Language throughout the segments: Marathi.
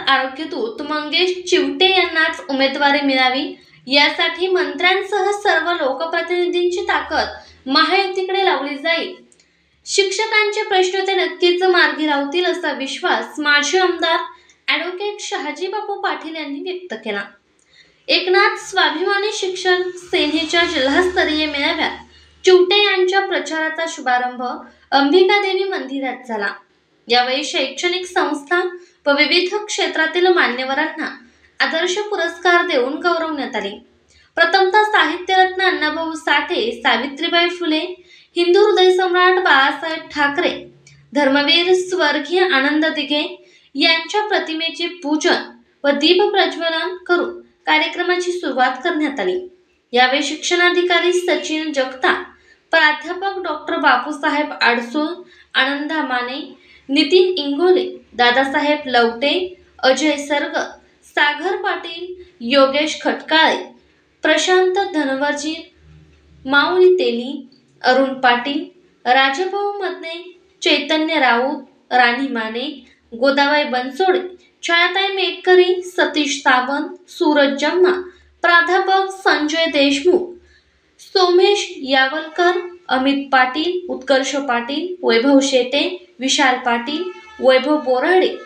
आरोग्यदूत मंगेश चिवटे यांनाच उमेदवारी मिळावी यासाठी मंत्र्यांसह सर्व लोकप्रतिनिधींची ताकद महायुतीकडे लावली जाईल. शिक्षकांचे प्रश्न ते नक्कीच मार्गी लावतील असा विश्वास माजी आमदार ॲडव्होकेट शहाजीबापू पाटील यांनी व्यक्त केला. एकनाथ स्वाभिमानी शिक्षण सेनेच्या जिल्हास्तरीय मेळाव्यात चिवटे यांच्या प्रचाराचा शुभारंभ अंबिकादेवी मंदिरात झाला. यावेळी शैक्षणिक संस्था व विविध क्षेत्रातील मान्यवरांना आदर्श पुरस्कार देऊन गौरवण्यात आले. प्रथमतः साहित्यरत्न अण्णाभाऊ साठे, सावित्रीबाई फुले, हिंदू हृदय सम्राट बाळासाहेब ठाकरे, धर्मवीर स्वर्गीय आनंद दिघे यांच्या प्रतिमेचे पूजन व दीप प्रज्वलन करून कार्यक्रमाची सुरुवात करण्यात आली. यावेळी शिक्षणाधिकारी सचिन जगताप, प्राध्यापक डॉक्टर बापूसाहेब आडसूळ, आनंदा माने, नितीन इंगोले, दादासाहेब लवटे, अजय सर्ग, सागर पाटील, योगेश खटकाळे, प्रशांत धनवरजी, माऊली तेली, अरुण पाटील, राजभाऊ मदने, चैतन्य राऊत, राणी माने, गोदाबाई बनसोडे, छायाताई मेटकरी, सतीश सावंत, सूरज जम्मा, प्राध्यापक संजय देशमुख, सोमेश यावलकर, अमित पाटील, उत्कर्ष पाटील, वैभव शेटे, विशाल पाटील, वैभव बोराडे.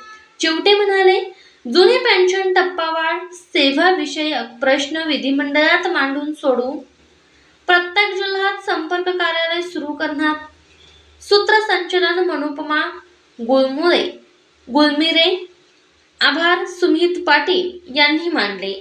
चिवटे म्हणाले, जुने पेन्शन टप्पावाढ सेवा विषयक प्रश्न विधिमंडळात मांडून सोडू, प्रत्येक जिल्ह्यात संपर्क कार्यालय सुरू करणार. सूत्रसंचालन मनोपमा गुलमिरे. आभार सुमित पाटील यांनी मानले.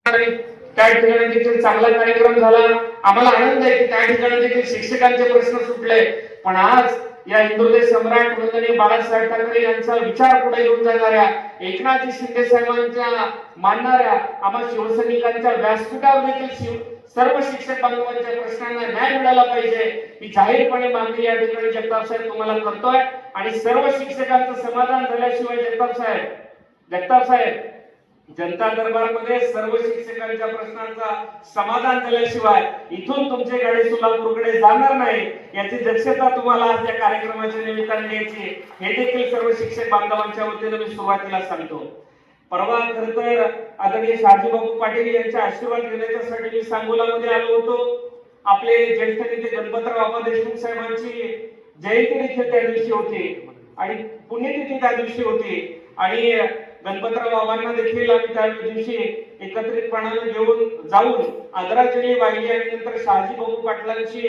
त्या ठिकाणी देखील चांगला कार्यक्रम झाला. आम्हाला आनंद आहे की त्या ठिकाणी देखील शिक्षकांचे प्रश्न सुटले. पण आज या हिंदू हृदय सम्राट वंदनीय बाळासाहेब ठाकरे यांचा विचार पुढे घेऊन जाणाऱ्या, एकनाथ शिंदे साहेबांच्या मानणाऱ्या आम्हा शिवसैनिकांच्या व्यासपीठावर देखील सर्व शिक्षक बांधवांच्या प्रश्नांना न्याय मिळाला पाहिजे ही जाहीरपणे मागणी या ठिकाणी जगताप साहेब तुम्हाला करतोय. आणि सर्व शिक्षकांचं समाधान झाल्याशिवाय जगताप साहेब जनता दरबारमध्ये सर्व शिक्षकांच्या प्रश्नांचा समाधान झाल्याशिवाय इथून तुमचे गाडी सोलापूरकडे जाणार नाही याची दक्षता तुम्हाला आज या कार्यक्रमाच्या निमित्ताने घ्यायची हे देखील सर्व शिक्षक बांधवांच्या वतीने मी सुरुवातीला सांगतो. परवा खरं तर आदरणीय शहाजीबापू पाटील यांचा आशीर्वाद घेण्यासाठी मी सांगोलामध्ये आलो होतो. आपले ज्येष्ठ नेते गणपतराव बाबा देशमुख साहेबांची जयंती देखील त्या दिवशी होती आणि पुण्यतिथी त्या दिवशी होती आणि गणपतराव बाबांना देखील आम्ही त्या दिवशी एकत्रितपणाने घेऊन जाऊन आदरांजली वाहिली आणि नंतर शहाजीबापू पाटलांची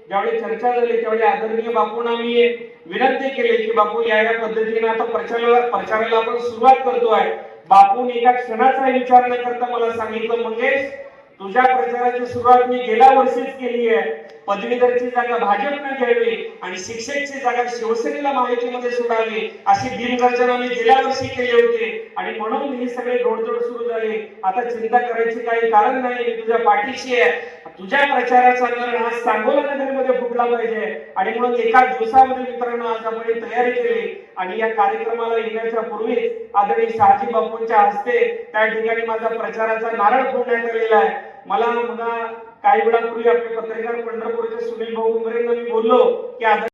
ज्यावेळी चर्चा झाली त्यावेळी आदरणीय बापूंना मी विनंती केली की बापू या पद्धतीने आता प्रचाराला आपण सुरुवात करतोय. बापूंनी एका क्षणाचा विचार न करता मला सांगितलं, मंगेश तुझ्या प्रचाराची सुरुवात मी गेल्या वर्षीच केली आहे. पदवीधरची जागा भाजपने घ्यावी आणि शिक्षकची जागा शिवसेनेला माहितीमध्ये सोडावी अशी दिनगर्जना मी गेल्या वर्षी केली होती आणि म्हणून ही सगळे जोडजोड सुरू झाली. आता चिंता करायची काही कारण नाही, मी तुझ्या पाठीशी आहे. तुझ्या प्रचाराचा नर आज सांगोला नगरमध्ये फुटला पाहिजे आणि म्हणून एका दिवसामध्ये मित्रांनो आज आपण तयारी केली आणि या कार्यक्रमाला येण्याच्या पूर्वी आदरणीय शहाजीबापूंच्या हस्ते त्या ठिकाणी माझा प्रचाराचा नारळ फोडण्यात आलेला आहे. मला काही वेळापूर्वी आपले पत्रकार पंढरपूरचे सुनील भाऊ उमरेंना मी बोललो की